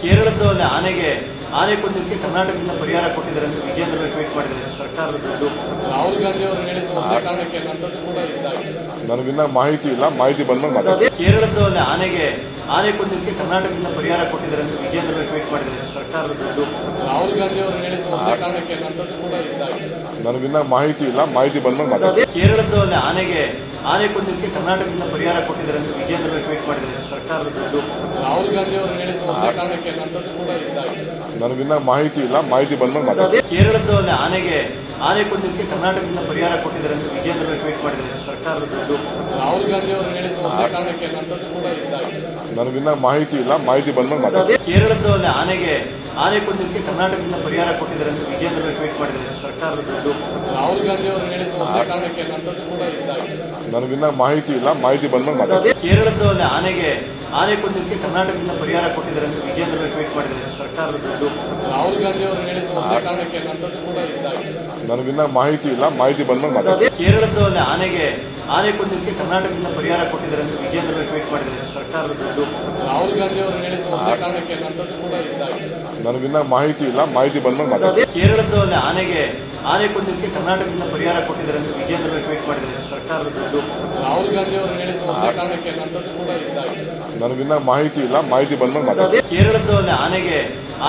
ಕೇರಳದಲ್ಲಿ ಆನೆ ಕೊಂದಿದ್ದಕ್ಕೆ ಕರ್ನಾಟಕದಿಂದ ಪರಿಹಾರ ಕೊಟ್ಟಿದ್ದಾರೆ ಅಂತ ವಿಜೇಂದ್ರ ಟ್ವೀಟ್ ಮಾಡಿದ್ದಾರೆ. ಸರ್ಕಾರದ ದುಡ್ಡು ರಾಹುಲ್ ಗಾಂಧಿ ಅವರು ಹೇಳಿದ ಒಂದೇ ಕಾರಣಕ್ಕೆ ನಂತದ್ದು ಕೂಡ ಇದ್ದಾಗಿದೆ. ನನಗಿನ್ನ ಮಾಹಿತಿ ಇಲ್ಲ, ಮಾಹಿತಿ ಬಂದ್ಮೇಲೆ ಕೇರಳದಲ್ಲಿ ಆನೆ ಕೊಂದಿದ್ದಕ್ಕೆ ಕರ್ನಾಟಕದಿಂದ ಪರಿಹಾರ ಕೊಟ್ಟಿದ್ದಾರೆ ಅಂತ ವಿಜೇಂದ್ರ ಟ್ವೀಟ್ ಮಾಡಿದ್ದಾರೆ. ಸರ್ಕಾರದ ದುಡ್ಡು ರಾಹುಲ್ ಗಾಂಧಿ ಅವರು ಹೇಳಿದ ಒಂದೇ ಕಾರಣಕ್ಕೆ ನಂತದ್ದು ಕೂಡ ಇದ್ದಾಗಿದೆ. ನನಗಿನ್ನ ಮಾಹಿತಿ ಇಲ್ಲ, ಮಾಹಿತಿ ಬಂದ್ಮೇಲೆ ಕೇರಳದಲ್ಲಿ ಆನೆ ಕೊಂದಿದ್ದಕ್ಕೆ ಕರ್ನಾಟಕದಿಂದ ಪರಿಹಾರ ಕೊಟ್ಟಿದ್ದಾರೆ ಅಂತ ವಿಜೇಂದ್ರ ಟ್ವೀಟ್ ಮಾಡಿದ್ದಾರೆ. ಸರ್ಕಾರದ ದುಡ್ಡು ರಾಹುಲ್ ಗಾಂಧಿ ಅವರು ಹೇಳಿದ ಒಂದೇ ಕಾರಣಕ್ಕೆ ನಂತದ್ದು ಕೂಡ ಇದ್ದಾಗಿದೆ. ನನಗಿನ್ನ ಮಾಹಿತಿ ಇಲ್ಲ, ಮಾಹಿತಿ ಬಂದ್ಮೇಲೆ ಕೇರಳದಲ್ಲಿ ಆನೆ ಕೊಂದಿದ್ದಕ್ಕೆ ಕರ್ನಾಟಕದಿಂದ ಪರಿಹಾರ ಕೊಟ್ಟಿದ್ದಾರೆ ಅಂತ ವಿಜೇಂದ್ರ ಟ್ವೀಟ್ ಮಾಡಿದ್ದಾರೆ. ಸರ್ಕಾರದ ದುಡ್ಡು ರಾಹುಲ್ ಗಾಂಧಿ ಅವರು ಹೇಳಿದ ಒಂದೇ ಕಾರಣಕ್ಕೆ ನಂತದ್ದು ಕೂಡ ಇದ್ದಾಗಿದೆ. ನನಗಿನ್ನ ಮಾಹಿತಿ ಇಲ್ಲ, ಮಾಹಿತಿ ಬಂದ್ಮೇಲೆ ಕೇರಳದಲ್ಲಿ ಆನೆ ಕೊಂದಿದ್ದಕ್ಕೆ ಕರ್ನಾಟಕದಿಂದ ಪರಿಹಾರ ಕೊಟ್ಟಿದ್ದಾರೆ ಅಂತ ವಿಜೇಂದ್ರ ಟ್ವೀಟ್ ಮಾಡಿದ್ದಾರೆ. ಸರ್ಕಾರದ ದುಡ್ಡು ರಾಹುಲ್ ಗಾಂಧಿ ಅವರು ಹೇಳಿದ ಒಂದೇ ಕಾರಣಕ್ಕೆ ನಂತದ್ದು ಕೂಡ ಇದ್ದಾಗಿದೆ. ನನಗಿನ್ನ ಮಾಹಿತಿ ಇಲ್ಲ, ಮಾಹಿತಿ ಬಂದ್ಮೇಲೆ ಕೇರಳದಲ್ಲಿ ಆನೆ ಕೊಂದಿದ್ದಕ್ಕೆ ಕರ್ನಾಟಕದಿಂದ ಪರಿಹಾರ ಕೊಟ್ಟಿದ್ದಾರೆ ಅಂತ ವಿಜೇಂದ್ರ ಟ್ವೀಟ್ ಮಾಡಿದ್ದಾರೆ. ಸರ್ಕಾರದ ದುಡ್ಡು ರಾಹುಲ್ ಗಾಂಧಿ ಅವರು ಹೇಳಿದ ಒಂದೇ ಕಾರಣಕ್ಕೆ ನಂತದ್ದು ಕೂಡ ಇದ್ದಾಗಿದೆ. ನನಗಿನ್ನ ಮಾಹಿತಿ ಇಲ್ಲ, ಮಾಹಿತಿ ಬಂದ್ಮೇಲೆ ಕೇರಳದಲ್ಲಿ ಆನೆ ಕೊಂದಿದ್ದಕ್ಕೆ ಕರ್ನಾಟಕದಿಂದ ಪರಿಹಾರ ಕೊಟ್ಟಿದ್ದಾರೆ ಅಂತ ವಿಜೇಂದ್ರ ಟ್ವೀಟ್ ಮಾಡಿದ್ದಾರೆ. ಸರ್ಕಾರದ ದುಡ್ಡು ರಾಹುಲ್ ಗಾಂಧಿ ಅವರು ಹೇಳಿದ ಒಂದೇ ಕಾರಣಕ್ಕೆ ನಂತದ್ದು ಕೂಡ ಇದ್ದಾಗಿದೆ. ನನಗಿನ್ನ ಮಾಹಿತಿ ಇಲ್ಲ, ಮಾಹಿತಿ ಬಂದ್ಮೇಲೆ ಕೇರಳದಲ್ಲಿ ಆನೆ ಕೊಂದಿದ್ದಕ್ಕೆ ಕರ್ನಾಟಕದಿಂದ ಪರಿಹಾರ ಕೊಟ್ಟಿದ್ದಾರೆ ಅಂತ ವಿಜೇಂದ್ರ ಟ್ವೀಟ್ ಮಾಡಿದ್ದಾರೆ. ಸರ್ಕಾರದ ದುಡ್ಡು ರಾಹುಲ್ ಗಾಂಧಿ ಅವರು ಹೇಳಿದ ಒಂದೇ ಕಾರಣಕ್ಕೆ ನಂತದ್ದು ಕೂಡ ಇದ್ದಾಗಿದೆ. ನನಗಿನ್ನ ಮಾಹಿತಿ ಇಲ್ಲ, ಮಾಹಿತಿ ಬಂದ್ಮೇಲೆ ಕೇರಳದಲ್ಲಿ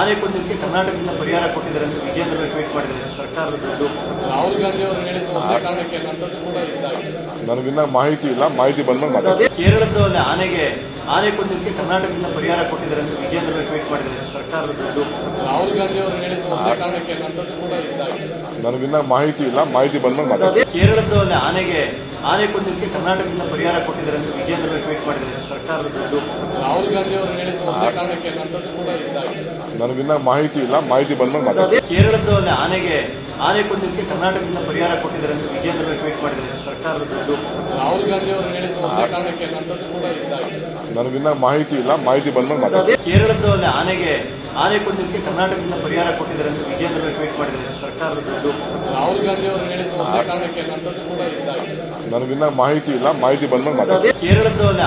ಆನೆ ಕೊಂದಿದ್ದಕ್ಕೆ ಕರ್ನಾಟಕದಿಂದ ಪರಿಹಾರ ಕೊಟ್ಟಿದ್ದಾರೆ ಅಂತ ವಿಜೇಂದ್ರ ಟ್ವೀಟ್ ಮಾಡಿದ್ದಾರೆ. ಸರ್ಕಾರದ ದುಡ್ಡು ರಾಹುಲ್ ಗಾಂಧಿ ಅವರು ಹೇಳಿದ ಒಂದೇ ಕಾರಣಕ್ಕೆ ನಂತದ್ದು ಕೂಡ ಇದ್ದಾಗಿದೆ. ನನಗಿನ್ನ ಮಾಹಿತಿ ಇಲ್ಲ, ಮಾಹಿತಿ ಬಂದ್ಮೇಲೆ ಕೇರಳದಲ್ಲಿ ಆನೆ ಕೊಂದಿದ್ದಕ್ಕೆ ಕರ್ನಾಟಕದಿಂದ ಪರಿಹಾರ ಕೊಟ್ಟಿದ್ದಾರೆ ಅಂತ ವಿಜೇಂದ್ರ ಟ್ವೀಟ್ ಮಾಡಿದ್ದಾರೆ. ಸರ್ಕಾರದ ದುಡ್ಡು ರಾಹುಲ್ ಗಾಂಧಿ ಅವರು ಹೇಳಿದ ಒಂದೇ ಕಾರಣಕ್ಕೆ ನಂತದ್ದು ಕೂಡ ಇದ್ದಾಗಿದೆ. ನನಗಿನ್ನ ಮಾಹಿತಿ ಇಲ್ಲ, ಮಾಹಿತಿ ಬಂದ್ಮೇಲೆ ಕೇರಳದಲ್ಲಿ ಆನೆ ಕೊಂದಿದ್ದಕ್ಕೆ ಕರ್ನಾಟಕದಿಂದ ಪರಿಹಾರ ಕೊಟ್ಟಿದ್ದಾರೆ ಅಂತ ವಿಜೇಂದ್ರ ಟ್ವೀಟ್ ಮಾಡಿದ್ದಾರೆ. ಸರ್ಕಾರದ ದುಡ್ಡು ರಾಹುಲ್ ಗಾಂಧಿ ಅವರು ಹೇಳಿದ ಒಂದೇ ಕಾರಣಕ್ಕೆ ನಂತದ್ದು ಕೂಡ ಇದ್ದಾಗಿದೆ. ನನಗಿನ್ನ ಮಾಹಿತಿ ಇಲ್ಲ, ಮಾಹಿತಿ ಬಂದ್ಮೇಲೆ ಕೇರಳದಲ್ಲಿ ಆನೆ ಕೊಂದಿದ್ದಕ್ಕೆ ಕರ್ನಾಟಕದಿಂದ ಪರಿಹಾರ ಕೊಟ್ಟಿದ್ದಾರೆ ಅಂತ ವಿಜೇಂದ್ರ ಟ್ವೀಟ್ ಮಾಡಿದ್ದಾರೆ. ಸರ್ಕಾರದ ದುಡ್ಡು ರಾಹುಲ್ ಗಾಂಧಿ ಅವರು ಹೇಳಿದ ಒಂದೇ ಕಾರಣಕ್ಕೆ ನಂತದ್ದು ಕೂಡ ಇದ್ದಾಗಿದೆ. ನನಗಿನ್ನ ಮಾಹಿತಿ ಇಲ್ಲ, ಮಾಹಿತಿ ಬಂದ್ಮೇಲೆ ಕೇರಳದಲ್ಲಿ ಆನೆ ಕೊಂದಿದ್ದಕ್ಕೆ ಕರ್ನಾಟಕದಿಂದ ಪರಿಹಾರ ಕೊಟ್ಟಿದ್ದಾರೆ ಅಂತ ವಿಜೇಂದ್ರ ಟ್ವೀಟ್ ಮಾಡಿದ್ದಾರೆ. ಸರ್ಕಾರದ ದುಡ್ಡು ರಾಹುಲ್ ಗಾಂಧಿ ಅವರು ಹೇಳಿದ ಒಂದೇ ಕಾರಣಕ್ಕೆ ನಂತದ್ದು ಕೂಡ ಇದ್ದಾಗಿದೆ. ನನಗಿನ್ನ ಮಾಹಿತಿ ಇಲ್ಲ, ಮಾಹಿತಿ ಬಂದ್ಮೇಲೆ ಕೇರಳದಲ್ಲಿ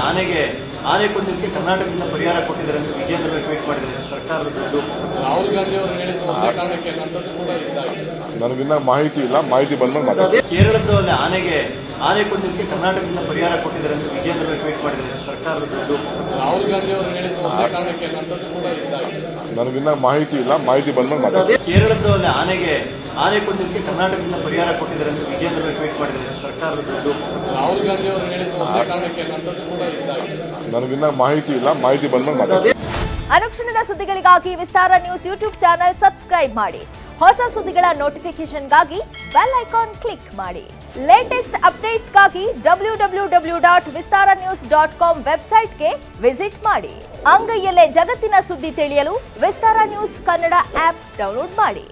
ಆನೆ ಕೊಂದಿದ್ದಕ್ಕೆ ಕರ್ನಾಟಕದಿಂದ ಪರಿಹಾರ ಕೊಟ್ಟಿದ್ದಾರೆ ಅಂತ ವಿಜೇಂದ್ರ ಟ್ವೀಟ್ ಮಾಡಿದ್ದಾರೆ. ಸರ್ಕಾರದ ದುಡ್ಡು ರಾಹುಲ್ ಗಾಂಧಿ ಅವರು ಹೇಳಿದ ಒಂದೇ ಕಾರಣಕ್ಕೆ ನಂತದ್ದು ಕೂಡ ಇದ್ದಾಗಿದೆ. ನನಗಿನ್ನ ಮಾಹಿತಿ ಇಲ್ಲ, ಮಾಹಿತಿ ಬಂದ್ಮೇಲೆ ಕೇರಳದಲ್ಲಿ ಆನೆ ಕೊಂದಿದ್ದಕ್ಕೆ ಕರ್ನಾಟಕದಿಂದ ಪರಿಹಾರ ಕೊಟ್ಟಿದ್ದಾರೆ ಅಂತ ವಿಜೇಂದ್ರ ಟ್ವೀಟ್ ಮಾಡಿದ್ದಾರೆ. ಸರ್ಕಾರದ ದುಡ್ಡು ರಾಹುಲ್ ಗಾಂಧಿ ಅವರು ಹೇಳಿದ ಒಂದೇ ಕಾರಣಕ್ಕೆ ನಂತದ್ದು ಕೂಡ ಇದ್ದಾಗಿದೆ. ನನಗಿನ್ನ ಮಾಹಿತಿ ಇಲ್ಲ, ಮಾಹಿತಿ ಬಂದ್ಮೇಲೆ ಕೇರಳದಲ್ಲಿ ಆನೆ ಕೊಂದಿದ್ದಕ್ಕೆ ಕರ್ನಾಟಕದಿಂದ ಪರಿಹಾರ ಕೊಟ್ಟಿದ್ದಾರೆ ಅಂತ ವಿಜೇಂದ್ರ ಟ್ವೀಟ್ ಮಾಡಿದ್ದಾರೆ. ಸರ್ಕಾರದ ದುಡ್ಡು ರಾಹುಲ್ ಗಾಂಧಿ ಅವರು ಹೇಳಿದ ಒಂದೇ ಕಾರಣಕ್ಕೆ ನಂತದ್ದು ಕೂಡ ಇದ್ದಾಗಿದೆ. ನನಗಿನ್ನ ಮಾಹಿತಿ ಇಲ್ಲ, ಮಾಹಿತಿ ಬಂದ್ಮೇಲೆ ಅನುಕ್ಷಣದ ಸುದ್ದಿಗಳಿಗಾಗಿ ವಿಸ್ತಾರ ನ್ಯೂಸ್ ಯೂಟ್ಯೂಬ್ ಚಾನೆಲ್ ಸಬ್ಸ್ಕ್ರೈಬ್ ಮಾಡಿ. ಹೊಸ ಸುದ್ದಿಗಳ ನೋಟಿಫಿಕೇಶನ್ಗಾಗಿ ಬೆಲ್ ಐಕಾನ್ ಕ್ಲಿಕ್ ಮಾಡಿ. ಲೇಟೆಸ್ಟ್ ಅಪ್ಡೇಟ್ಸ್ಗಾಗಿ www.vistaranews.com ವೆಬ್ಸೈಟ್ಗೆ ವಿಸಿಟ್ ಮಾಡಿ. ಅಂಗೈಯಲ್ಲೇ ಜಗತ್ತಿನ ಸುದ್ದಿ ತಿಳಿಯಲು ವಿಸ್ತಾರ ನ್ಯೂಸ್ ಕನ್ನಡ ಆಪ್ ಡೌನ್ಲೋಡ್ ಮಾಡಿ.